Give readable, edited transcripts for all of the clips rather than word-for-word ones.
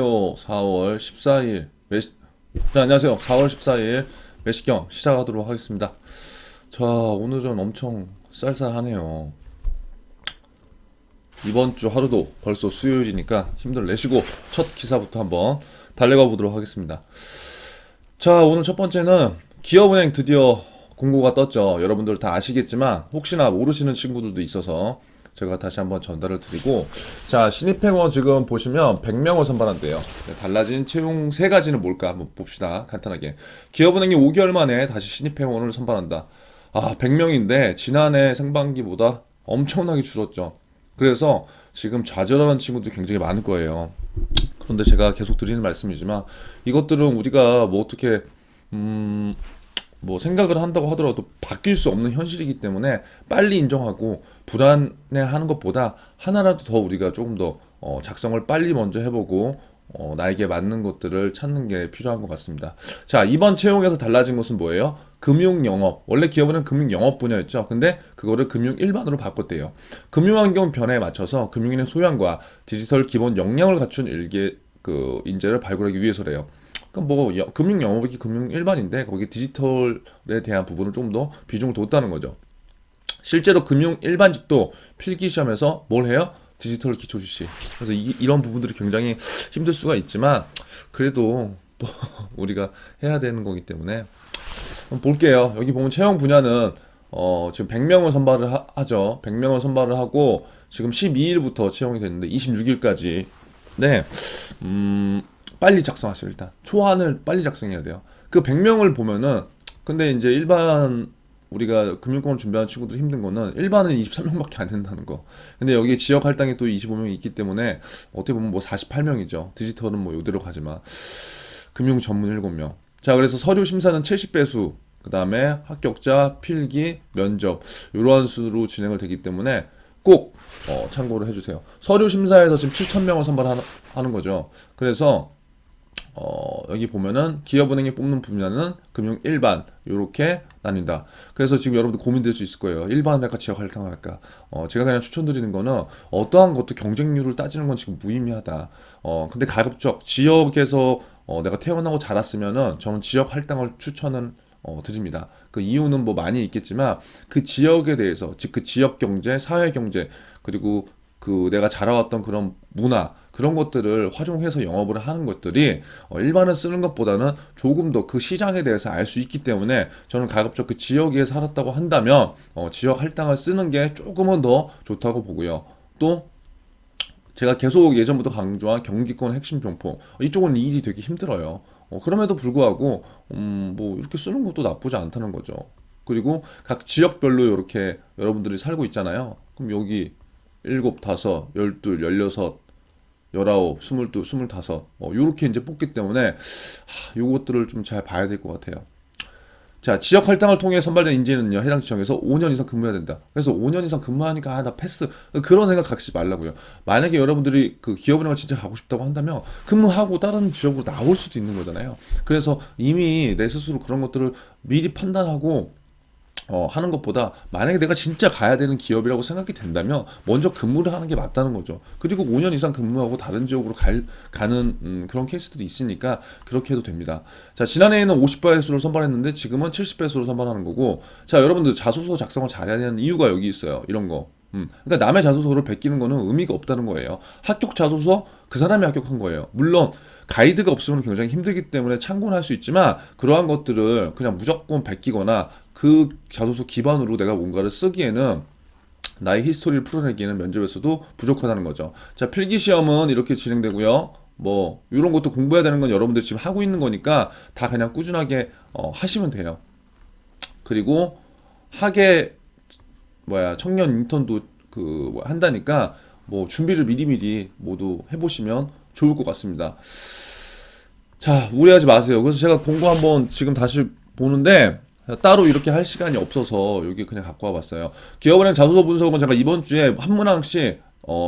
4월 14일 자, 안녕하세요. 4월 14일 매식경 시작하도록 하겠습니다. 자, 오늘은 엄청 쌀쌀하네요. 이번 주 하루도 벌써 수요일이니까 힘들 내시고 첫 기사부터 한번 달려가 보도록 하겠습니다. 자, 오늘 첫 번째는 기업은행 드디어 공고가 떴죠. 여러분들 다 아시겠지만 혹시나 모르시는 친구들도 있어서 제가 다시 한번 전달을 드리고, 자, 신입행원 지금 보시면 100명을 선발한대요. 네, 달라진 채용 세 가지는 뭘까 한번 봅시다. 간단하게. 기업은행이 5개월 만에 다시 신입행원을 선발한다. 아, 100명인데 지난해 상반기보다 엄청나게 줄었죠. 그래서 지금 좌절하는 친구들이 굉장히 많을 거예요. 그런데 제가 계속 드리는 말씀이지만 이것들은 우리가 뭐 어떻게 뭐 생각을 한다고 하더라도 바뀔 수 없는 현실이기 때문에 빨리 인정하고 불안해하는 것보다 하나라도 더 우리가 조금 더 작성을 빨리 먼저 해보고 나에게 맞는 것들을 찾는 게 필요한 것 같습니다. 자, 이번 채용에서 달라진 것은 뭐예요? 금융영업. 원래 기업은 금융영업 분야였죠. 근데 그거를 금융 일반으로 바꿨대요. 금융환경 변화에 맞춰서 금융인의 소양과 디지털 기본 역량을 갖춘 일개 그 인재를 발굴하기 위해서래요. 그럼 뭐 금융 영업이 금융 일반인데 거기 디지털에 대한 부분을 좀 더 비중을 뒀다는 거죠. 실제로 금융 일반직도 필기 시험에서 뭘 해요? 디지털 기초 지식. 그래서 이런 부분들이 굉장히 힘들 수가 있지만 그래도 뭐 우리가 해야 되는 거기 때문에 한번 볼게요. 여기 보면 채용 분야는 지금 100명을 선발을 하죠. 100명을 선발을 하고 지금 12일부터 채용이 됐는데 26일까지. 네. 빨리 작성하세요. 일단 초안을 빨리 작성해야 돼요. 그 100명을 보면은, 근데 이제 일반 우리가 금융권을 준비하는 친구들 힘든 거는 일반은 23명밖에 안 된다는 거. 근데 여기 지역 할당이 또 25명이 있기 때문에 어떻게 보면 뭐 48명이죠. 디지털은 뭐 요대로 가지만 금융 전문 7명. 자, 그래서 서류 심사는 70배수, 그 다음에 합격자, 필기, 면접 이러한 수로 진행을 되기 때문에 꼭 참고를 해주세요. 서류 심사에서 지금 7,000명을 선발하는 거죠. 그래서 여기 보면은 기업은행이 뽑는 분야는 금융 일반 요렇게 나뉜다. 그래서 지금 여러분들 고민될 수 있을 거예요. 일반을 할까 지역 할당을 할까. 제가 그냥 추천드리는 거는 어떠한 것도 경쟁률을 따지는 건 지금 무의미하다. 근데 가급적 지역에서 내가 태어나고 자랐으면은 저는 지역 할당을 추천은 드립니다. 그 이유는 뭐 많이 있겠지만 그 지역에 대해서, 즉 그 지역 경제, 사회 경제, 그리고 그 내가 자라왔던 그런 문화, 그런 것들을 활용해서 영업을 하는 것들이 일반을 쓰는 것보다는 조금 더 그 시장에 대해서 알 수 있기 때문에 저는 가급적 그 지역에 살았다고 한다면 지역 할당을 쓰는 게 조금은 더 좋다고 보고요. 또 제가 계속 예전부터 강조한 경기권 핵심 종포, 이쪽은 일이 되게 힘들어요. 그럼에도 불구하고 뭐 이렇게 쓰는 것도 나쁘지 않다는 거죠. 그리고 각 지역별로 이렇게 여러분들이 살고 있잖아요. 그럼 여기 일곱, 다섯, 열둘, 열여섯, 열아홉, 스물둘, 스물다섯, 요렇게 이제 뽑기 때문에 요것들을 좀 잘 봐야 될 것 같아요. 자, 지역 할당을 통해 선발된 인재는요, 해당 지청에서 5년 이상 근무해야 된다. 그래서 5년 이상 근무하니까, 나 패스. 그런 생각 갖지 말라고요. 만약에 여러분들이 그 기업은행을 진짜 가고 싶다고 한다면, 근무하고 다른 지역으로 나올 수도 있는 거잖아요. 그래서 이미 내 스스로 그런 것들을 미리 판단하고, 하는 것보다 만약에 내가 진짜 가야 되는 기업이라고 생각이 된다면 먼저 근무를 하는 게 맞다는 거죠. 그리고 5년 이상 근무하고 다른 지역으로 가는 그런 케이스들이 있으니까 그렇게 해도 됩니다. 자, 지난해에는 50배수를 선발했는데 지금은 70배수로 선발하는 거고, 자, 여러분들 자소서 작성을 잘해야 되는 이유가 여기 있어요. 이런 거. 그러니까 남의 자소서를 베끼는 거는 의미가 없다는 거예요. 합격 자소서 그 사람이 합격한 거예요. 물론 가이드가 없으면 굉장히 힘들기 때문에 참고는 할 수 있지만 그러한 것들을 그냥 무조건 베끼거나 그 자소서 기반으로 내가 뭔가를 쓰기에는 나의 히스토리를 풀어내기에는 면접에서도 부족하다는 거죠. 자, 필기 시험은 이렇게 진행되고요. 뭐 이런 것도 공부해야 되는 건 여러분들 지금 하고 있는 거니까 다 그냥 꾸준하게 하시면 돼요. 그리고 학예 청년 인턴도 한다니까 뭐 준비를 미리미리 모두 해보시면 좋을 것 같습니다. 자, 우려하지 마세요. 그래서 제가 공고 한번 지금 다시 보는데 따로 이렇게 할 시간이 없어서 여기 그냥 갖고 와봤어요. 기업은행 자소서 분석은 제가 이번 주에 한 문항씩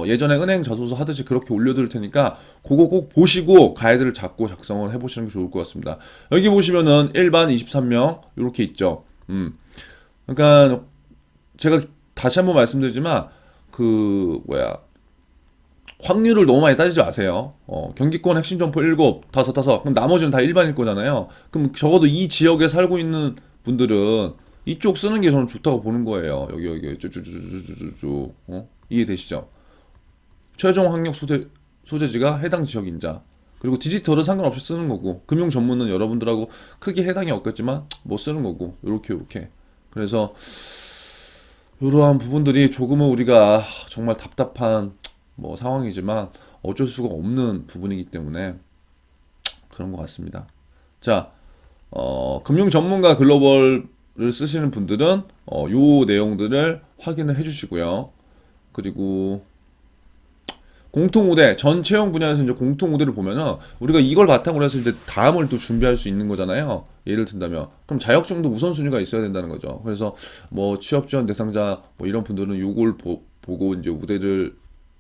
예전에 은행 자소서 하듯이 그렇게 올려드릴 테니까 그거 꼭 보시고 가이드를 잡고 작성을 해보시는 게 좋을 것 같습니다. 여기 보시면은 일반 23명 이렇게 있죠. 그러니까 제가 다시 한번 말씀드리지만 그 확률을 너무 많이 따지지 마세요. 경기권 핵심 점포 7, 5, 5. 그럼 나머지는 다 일반일 거잖아요. 그럼 적어도 이 지역에 살고 있는 분들은 이쪽 쓰는 게 저는 좋다고 보는 거예요. 여기 쭈쭈쭈쭈쭈쭈. 이해되시죠? 최종 학력 소재지가 해당 지역 인자. 그리고 디지털은 상관없이 쓰는 거고, 금융 전문은 여러분들하고 크게 해당이 없겠지만 뭐 쓰는 거고, 요렇게. 그래서 이러한 부분들이 조금은 우리가 정말 답답한 뭐 상황이지만 어쩔 수가 없는 부분이기 때문에 그런 것 같습니다. 자, 금융 전문가 글로벌을 쓰시는 분들은 요 내용들을 확인을 해주시고요. 그리고 공통 우대 전 채용 분야에서 이제 공통 우대를 보면은 우리가 이걸 바탕으로 해서 이제 다음을 또 준비할 수 있는 거잖아요. 예를 든다면 그럼 자격증도 우선순위가 있어야 된다는 거죠. 그래서 뭐 취업 지원 대상자 뭐 이런 분들은 요걸 보고 이제 우대를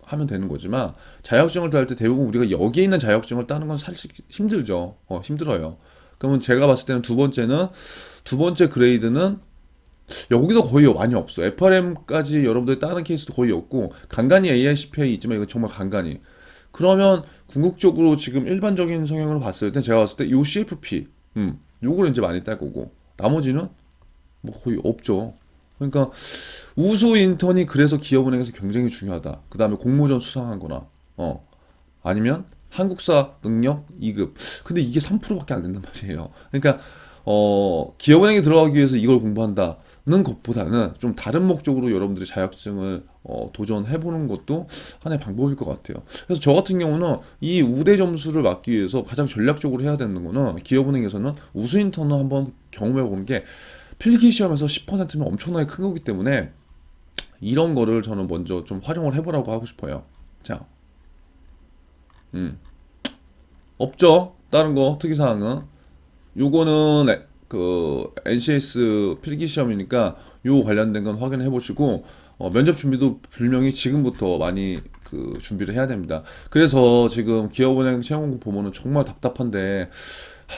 하면 되는 거지만 자격증을 딸 때 대부분 우리가 여기에 있는 자격증을 따는 건 사실 힘들죠. 힘들어요. 그러면 제가 봤을 때는 두 번째 그레이드는 여기도 거의 많이 없어. FRM까지 여러분들이 따는 케이스도 거의 없고 간간히 AICPA 있지만 이건 정말 간간히. 그러면 궁극적으로 지금 일반적인 성향으로 봤을 때 제가 봤을 때 요 CFP 요거를 이제 많이 딸 거고 나머지는 뭐 거의 없죠. 그러니까 우수 인턴이 그래서 기업은행에서 굉장히 중요하다. 그 다음에 공모전 수상한 거나 아니면 한국사 능력 2급. 근데 이게 3%밖에 안 된단 말이에요. 그러니까 기업은행에 들어가기 위해서 이걸 공부한다는 것보다는 좀 다른 목적으로 여러분들이 자격증을 도전해보는 것도 하나의 방법일 것 같아요. 그래서 저 같은 경우는 이 우대 점수를 막기 위해서 가장 전략적으로 해야 되는 거는 기업은행에서는 우수 인턴을 한번 경험해보는 게 필기 시험에서 10%면 엄청나게 큰 거기 때문에 이런 거를 저는 먼저 좀 활용을 해보라고 하고 싶어요. 자, 없죠? 다른 거 특이사항은 요거는 그 NCS 필기 시험이니까 요 관련된 건 확인해 보시고 면접 준비도 분명히 지금부터 많이 그 준비를 해야 됩니다. 그래서 지금 기업은행 채용 보면은 정말 답답한데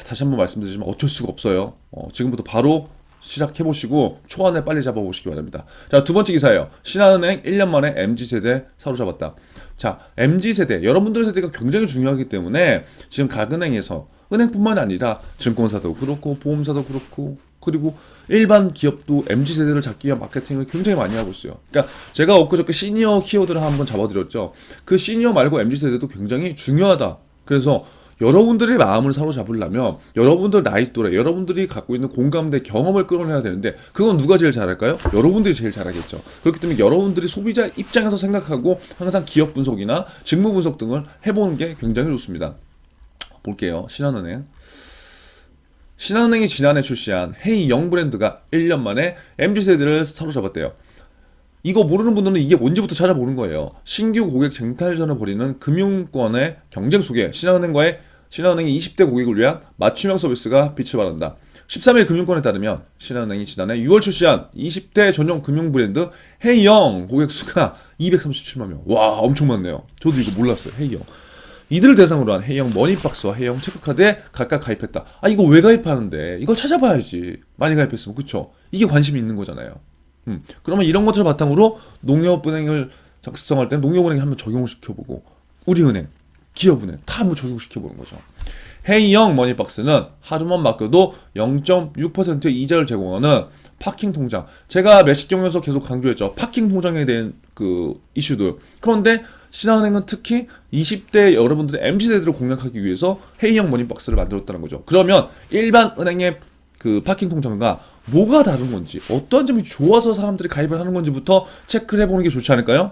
다시 한번 말씀드리지만 어쩔 수가 없어요. 지금부터 바로 시작해 보시고 초안에 빨리 잡아 보시기 바랍니다. 자, 두 번째 기사예요. 신한은행 1년 만에 MZ세대 사로잡았다. 자, MZ세대 여러분들 세대가 굉장히 중요하기 때문에 지금 각 은행에서 은행뿐만 아니라 증권사도 그렇고 보험사도 그렇고 그리고 일반 기업도 MZ세대를 잡기 위한 마케팅을 굉장히 많이 하고 있어요. 그러니까 제가 엊그저께 시니어 키워드를 한번 잡아드렸죠. 그 시니어 말고 MZ세대도 굉장히 중요하다. 그래서 여러분들의 마음을 사로잡으려면 여러분들 나이 또래, 여러분들이 갖고 있는 공감대, 경험을 끌어내야 되는데 그건 누가 제일 잘할까요? 여러분들이 제일 잘하겠죠. 그렇기 때문에 여러분들이 소비자 입장에서 생각하고 항상 기업 분석이나 직무 분석 등을 해보는 게 굉장히 좋습니다. 볼게요. 신한은행이 지난해 출시한 헤이영 브랜드가 1년 만에 MZ세대를 사로잡았대요. 이거 모르는 분들은 이게 뭔지부터 찾아보는 거예요. 신규 고객 쟁탈전을 벌이는 금융권의 경쟁 속에 신한은행이 20대 고객을 위한 맞춤형 서비스가 빛을 발한다. 13일 금융권에 따르면 신한은행이 지난해 6월 출시한 20대 전용 금융 브랜드 헤이영 고객 수가 237만 명. 와, 엄청 많네요. 저도 이거 몰랐어요. 헤이영. 이들을 대상으로 한 헤이영 머니박스와 헤이영 체크카드에 각각 가입했다. 아, 이거 왜 가입하는데? 이걸 찾아봐야지. 많이 가입했으면. 그쵸? 이게 관심이 있는 거잖아요. 그러면 이런 것들을 바탕으로 농협은행을 작성할 때 농협은행에 한번 적용을 시켜보고 우리은행, 기업은행 다 한번 적용시켜보는 거죠. 헤이영 머니박스는 하루만 맡겨도 0.6%의 이자를 제공하는 파킹 통장. 제가 매식경에서 계속 강조했죠. 파킹 통장에 대한 그 이슈들. 그런데 신한은행은 특히 20대 여러분들의 MZ세대를 공략하기 위해서 헤이영 머니박스를 만들었다는 거죠. 그러면 일반 은행의 그 파킹 통장과 뭐가 다른 건지, 어떠한 점이 좋아서 사람들이 가입을 하는 건지부터 체크를 해보는 게 좋지 않을까요?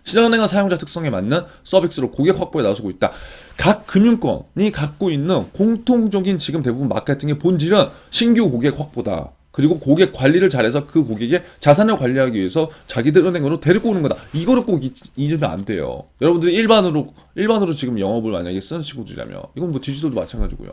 신한은행은 사용자 특성에 맞는 서비스로 고객 확보에 나서고 있다. 각 금융권이 갖고 있는 공통적인 지금 대부분 마케팅의 본질은 신규 고객 확보다. 그리고 고객 관리를 잘해서 그 고객의 자산을 관리하기 위해서 자기들 은행으로 데리고 오는 거다. 이거를 꼭 잊으면 안 돼요. 여러분들이 일반으로 지금 영업을 만약에 쓰는 친구들이라면 이건 뭐 디지털도 마찬가지고요.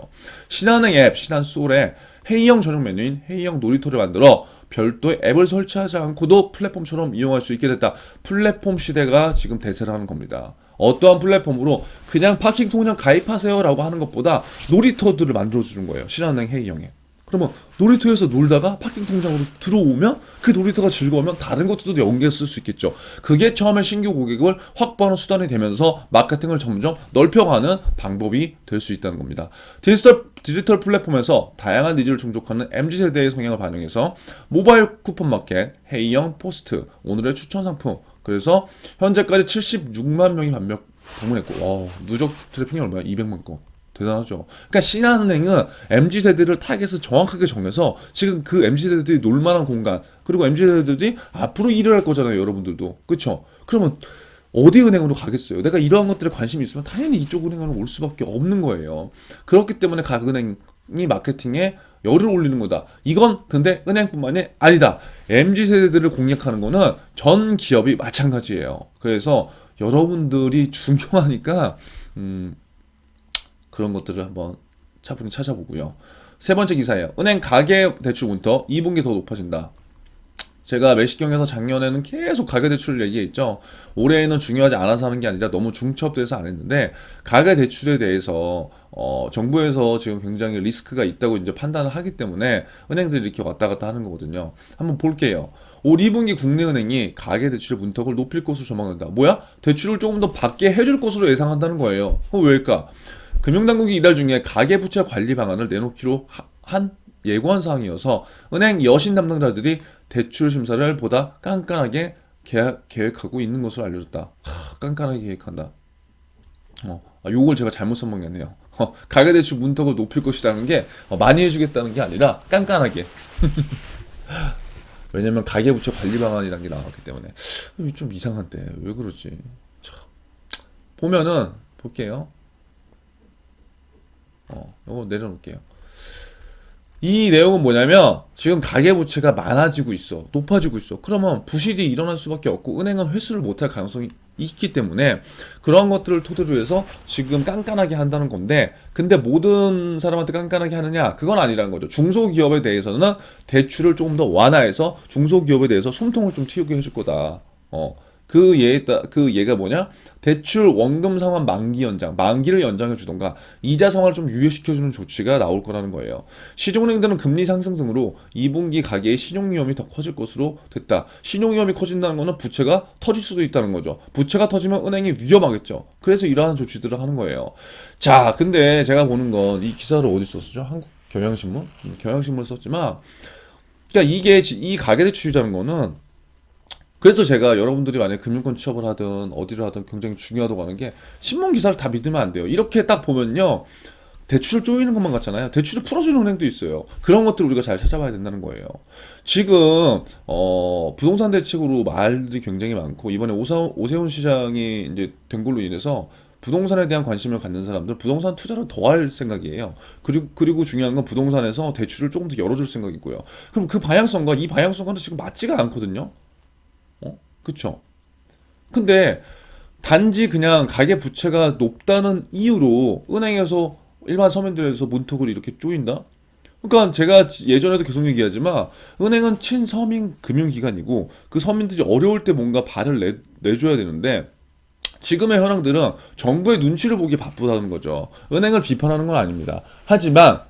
신한은행 앱, 신한솔에 헤이영 전용 메뉴인 헤이영 놀이터를 만들어 별도의 앱을 설치하지 않고도 플랫폼처럼 이용할 수 있게 됐다. 플랫폼 시대가 지금 대세를 하는 겁니다. 어떠한 플랫폼으로 그냥 파킹 통장 가입하세요라고 하는 것보다 놀이터들을 만들어주는 거예요. 신한은행 헤이영에. 그러면 놀이터에서 놀다가 파킹 통장으로 들어오면 그 놀이터가 즐거우면 다른 것들도 연계해 쓸 수 있겠죠. 그게 처음에 신규 고객을 확보하는 수단이 되면서 마케팅을 점점 넓혀가는 방법이 될 수 있다는 겁니다. 디지털 플랫폼에서 다양한 니즈를 충족하는 MZ세대의 성향을 반영해서 모바일 쿠폰 마켓, 회의형 포스트, 오늘의 추천 상품, 그래서 현재까지 76만 명이 방문했고, 누적 트래픽이 얼마야? 200만 건. 대단하죠. 그러니까 신한은행은 MZ세대를 타겟을 정확하게 정해서 지금 그 MZ세대들이 놀만한 공간, 그리고 MZ세대들이 앞으로 일을 할 거잖아요, 여러분들도. 그쵸? 그러면 어디 은행으로 가겠어요? 내가 이러한 것들에 관심이 있으면 당연히 이쪽 은행으로 올 수밖에 없는 거예요. 그렇기 때문에 각 은행이 마케팅에 열을 올리는 거다. 이건 근데 은행뿐만이 아니다. MZ세대들을 공략하는 거는 전 기업이 마찬가지예요. 그래서 여러분들이 중요하니까 그런 것들을 한번 차분히 찾아보고요. 세 번째 기사예요. 은행 가계대출 문턱 2분기 더 높아진다. 제가 매식경에서 작년에는 계속 가계대출 얘기했죠. 올해에는 중요하지 않아서 하는 게 아니라 너무 중첩돼서 안 했는데, 가계대출에 대해서 정부에서 지금 굉장히 리스크가 있다고 이제 판단을 하기 때문에 은행들이 이렇게 왔다 갔다 하는 거거든요. 한번 볼게요. 올 2분기 국내은행이 가계대출의 문턱을 높일 것으로 전망한다. 뭐야? 대출을 조금 더 받게 해줄 것으로 예상한다는 거예요. 왜일까? 금융당국이 이달 중에 가계부채 관리 방안을 내놓기로 한 예고한 사항이어서 은행 여신 담당자들이 대출 심사를 보다 깐깐하게 계획하고 있는 것으로 알려졌다. 깐깐하게 계획한다. 요걸 제가 잘못 설명했네요. 가계대출 문턱을 높일 것이라는 게 많이 해주겠다는 게 아니라 깐깐하게. 왜냐면 가계부채 관리 방안이라는 게 나왔기 때문에. 좀 이상한데 왜 그러지? 참. 보면은 볼게요. 이거 내려놓을게요. 이 내용은 뭐냐면 지금 가계부채가 많아지고 있어, 높아지고 있어. 그러면 부실이 일어날 수밖에 없고 은행은 회수를 못할 가능성이 있기 때문에 그런 것들을 토대로 해서 지금 깐깐하게 한다는 건데, 근데 모든 사람한테 깐깐하게 하느냐? 그건 아니라는 거죠. 중소기업에 대해서는 대출을 조금 더 완화해서 중소기업에 대해서 숨통을 좀 틔우게 해줄 거다. 그 예가 뭐냐? 대출 원금 상환 만기 연장, 만기를 연장해 주던가 이자 상환을 좀 유예시켜 주는 조치가 나올 거라는 거예요. 시중은행들은 금리 상승 등으로 2분기 가계의 신용 위험이 더 커질 것으로 됐다. 신용 위험이 커진다는 거는 부채가 터질 수도 있다는 거죠. 부채가 터지면 은행이 위험하겠죠. 그래서 이러한 조치들을 하는 거예요. 자, 근데 제가 보는 건 이 기사를 어디 썼었죠? 한국 경향신문? 경향신문을 썼지만, 그러니까 이게 이 가계대출이라는 거는, 그래서 제가 여러분들이 만약에 금융권 취업을 하든 어디를 하든 굉장히 중요하다고 하는 게, 신문 기사를 다 믿으면 안 돼요. 이렇게 딱 보면요, 대출을 쪼이는 것만 같잖아요. 대출을 풀어주는 은행도 있어요. 그런 것들 우리가 잘 찾아봐야 된다는 거예요. 지금 부동산 대책으로 말들이 굉장히 많고, 이번에 오세훈 시장이 이제 된 걸로 인해서 부동산에 대한 관심을 갖는 사람들 부동산 투자를 더 할 생각이에요. 그리고 중요한 건 부동산에서 대출을 조금 더 열어줄 생각이고요. 그럼 그 방향성과 이 방향성과는 지금 맞지가 않거든요. 그쵸? 근데 단지 그냥 가계 부채가 높다는 이유로 은행에서 일반 서민들에서 문턱을 이렇게 조인다? 그러니까 제가 예전에도 계속 얘기하지만 은행은 친서민 금융기관이고 그 서민들이 어려울 때 뭔가 발을 내줘야 되는데, 지금의 현황들은 정부의 눈치를 보기 바쁘다는 거죠. 은행을 비판하는 건 아닙니다. 하지만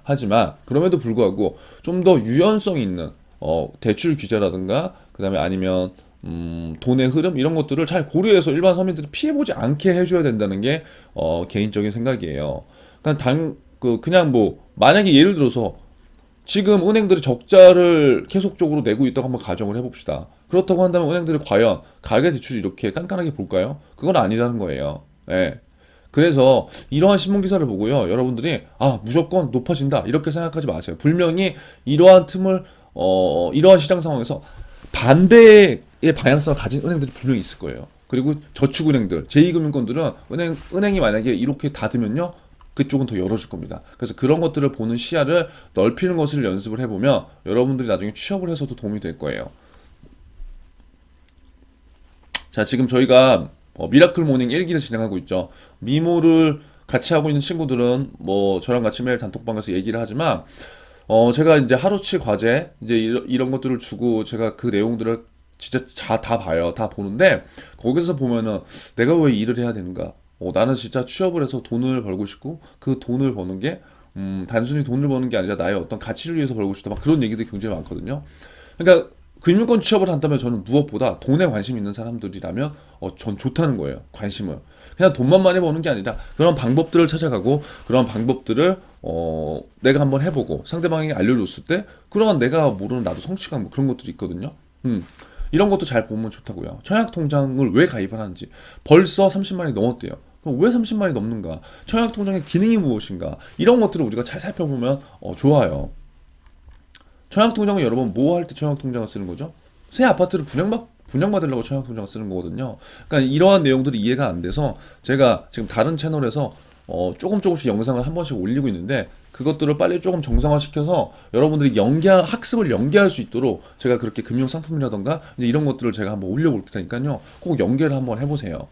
그럼에도 불구하고 좀 더 유연성 있는 대출 규제라든가, 그다음에 아니면 돈의 흐름 이런 것들을 잘 고려해서 일반 서민들이 피해보지 않게 해줘야 된다는 게 개인적인 생각이에요. 그냥 뭐 만약에 예를 들어서 지금 은행들이 적자를 계속적으로 내고 있다고 한번 가정을 해봅시다. 그렇다고 한다면 은행들이 과연 가계대출을 이렇게 깐깐하게 볼까요? 그건 아니라는 거예요. 예. 그래서 이러한 신문 기사를 보고요, 여러분들이 무조건 높아진다 이렇게 생각하지 마세요. 분명히 이러한 틈을 이러한 시장 상황에서 반대의 방향성을 가진 은행들이 분명히 있을 거예요. 그리고 저축은행들, 제2금융권들은 은행이 만약에 이렇게 닫으면요, 그쪽은 더 열어줄 겁니다. 그래서 그런 것들을 보는 시야를 넓히는 것을 연습을 해보면 여러분들이 나중에 취업을 해서도 도움이 될 거예요. 자, 지금 저희가 미라클 모닝 1기를 진행하고 있죠. 미모를 같이 하고 있는 친구들은 뭐 저랑 같이 매일 단톡방에서 얘기를 하지만, 제가 이제 하루치 과제 이제 이런 것들을 주고 제가 그 내용들을 진짜 다 봐요. 다 보는데 거기서 보면은 내가 왜 일을 해야 되는가? 나는 진짜 취업을 해서 돈을 벌고 싶고 그 돈을 버는 게 단순히 돈을 버는 게 아니라 나의 어떤 가치를 위해서 벌고 싶다. 막 그런 얘기들이 굉장히 많거든요. 그러니까 금융권 취업을 한다면 저는 무엇보다 돈에 관심 있는 사람들이라면 전 좋다는 거예요. 관심을. 그냥 돈만 많이 버는 게 아니라 그런 방법들을 찾아가고 그런 방법들을 내가 한번 해보고 상대방에게 알려줬을 때 그런 내가 모르는 나도 성취감 뭐 그런 것들이 있거든요. 이런 것도 잘 보면 좋다고요. 청약통장을 왜 가입을 하는지. 벌써 30만이 넘었대요. 그럼 왜 30만이 넘는가? 청약통장의 기능이 무엇인가? 이런 것들을 우리가 잘 살펴보면 좋아요. 청약통장은 여러분 뭐 할 때 청약통장을 쓰는 거죠? 새 아파트를 분양받으려고 청약통장을 쓰는 거거든요. 그러니까 이러한 내용들이 이해가 안 돼서 제가 지금 다른 채널에서 조금씩 영상을 한 번씩 올리고 있는데 그것들을 빨리 조금 정상화시켜서 여러분들이 학습을 연계할 수 있도록 제가 그렇게 금융상품이라던가 이제 이런 것들을 제가 한번 올려볼 테니까요. 꼭 연계를 한번 해보세요.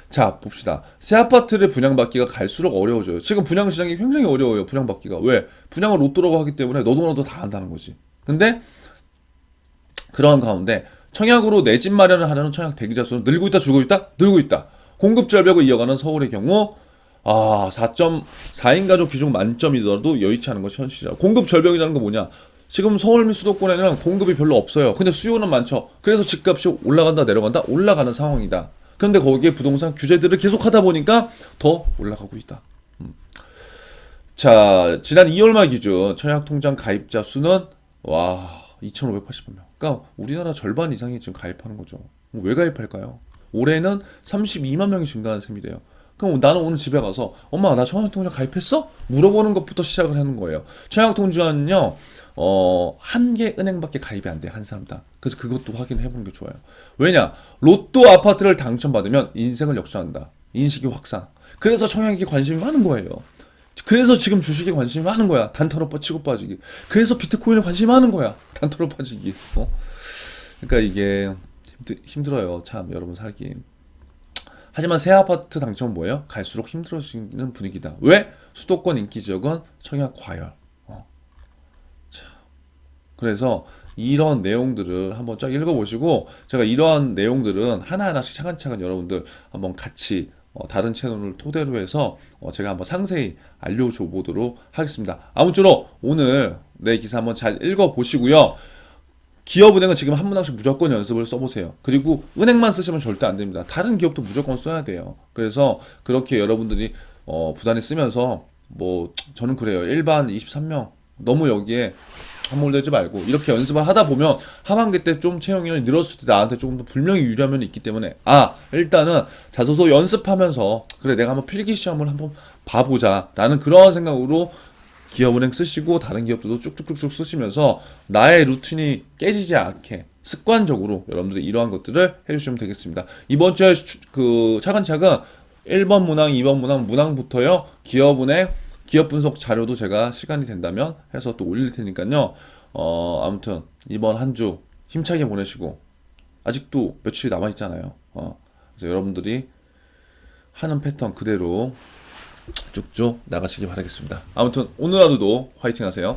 자, 봅시다. 새 아파트를 분양받기가 갈수록 어려워져요. 지금 분양시장이 굉장히 어려워요. 분양받기가. 왜? 분양을 로또라고 하기 때문에 너도 다 한다는 거지. 근데 그러한 가운데 청약으로 내 집 마련을 하려는 청약 대기자 수는 늘고 있다, 줄고 있다? 늘고 있다. 공급 절벽을 이어가는 서울의 경우 4.4인 가족 기준 만점이더라도 여의치 않은 것이 현실이다. 공급 절벽이라는 건 뭐냐? 지금 서울 및 수도권에는 공급이 별로 없어요. 근데 수요는 많죠. 그래서 집값이 올라간다, 내려간다, 올라가는 상황이다. 그런데 거기에 부동산 규제들을 계속 하다 보니까 더 올라가고 있다. 자, 지난 2월 말 기준 청약통장 가입자 수는 2,580만 명. 그러니까 우리나라 절반 이상이 지금 가입하는 거죠. 왜 가입할까요? 올해는 32만 명이 증가한 셈이래요. 그럼 나는 오늘 집에 가서 엄마 나 청약통장 가입했어? 물어보는 것부터 시작을 하는 거예요. 청약통장은요 한 개 은행밖에 가입이 안 돼, 한 사람당. 그래서 그것도 확인해 보는 게 좋아요. 왜냐? 로또 아파트를 당첨받으면 인생을 역전한다. 인식이 확산. 그래서 청약에 관심이 많은 거예요. 그래서 지금 주식에 관심이 많은 거야. 단타로 치고 빠지기. 그래서 비트코인에 관심이 많은 거야. 단타로 빠지기. 그러니까 이게 힘들어요. 참 여러분 살기. 하지만 새 아파트 당첨은 뭐예요? 갈수록 힘들어지는 분위기다. 왜? 수도권 인기 지역은 청약 과열. 자, 그래서 이런 내용들을 한번 쫙 읽어보시고 제가 이러한 내용들은 하나하나씩 차근차근 여러분들 한번 같이 다른 채널을 토대로 해서 제가 한번 상세히 알려줘 보도록 하겠습니다. 아무쪼록 오늘 내 기사 한번 잘 읽어보시고요. 기업은행은 지금 한 문항씩 무조건 연습을 써보세요. 그리고 은행만 쓰시면 절대 안 됩니다. 다른 기업도 무조건 써야 돼요. 그래서 그렇게 여러분들이 부단히 쓰면서 저는 그래요. 일반 23명 너무 여기에 함몰되지 말고 이렇게 연습을 하다 보면 하반기 때 좀 채용인원이 늘었을 때 나한테 조금 더 분명히 유리한 면이 있기 때문에 일단은 자소서 연습하면서 그래 내가 한번 필기 시험을 한번 봐보자 라는 그런 생각으로 기업은행 쓰시고 다른 기업들도 쭉쭉쭉쭉 쓰시면서 나의 루틴이 깨지지 않게 습관적으로 여러분들이 이러한 것들을 해주시면 되겠습니다. 이번 주에 차근차근 1번 문항, 2번 문항부터요. 기업은행 기업 분석 자료도 제가 시간이 된다면 해서 또 올릴 테니까요. 아무튼 이번 한 주 힘차게 보내시고 아직도 며칠이 남아 있잖아요. 그래서 여러분들이 하는 패턴 그대로 쭉쭉 나가시기 바라겠습니다. 아무튼 오늘 하루도 화이팅 하세요.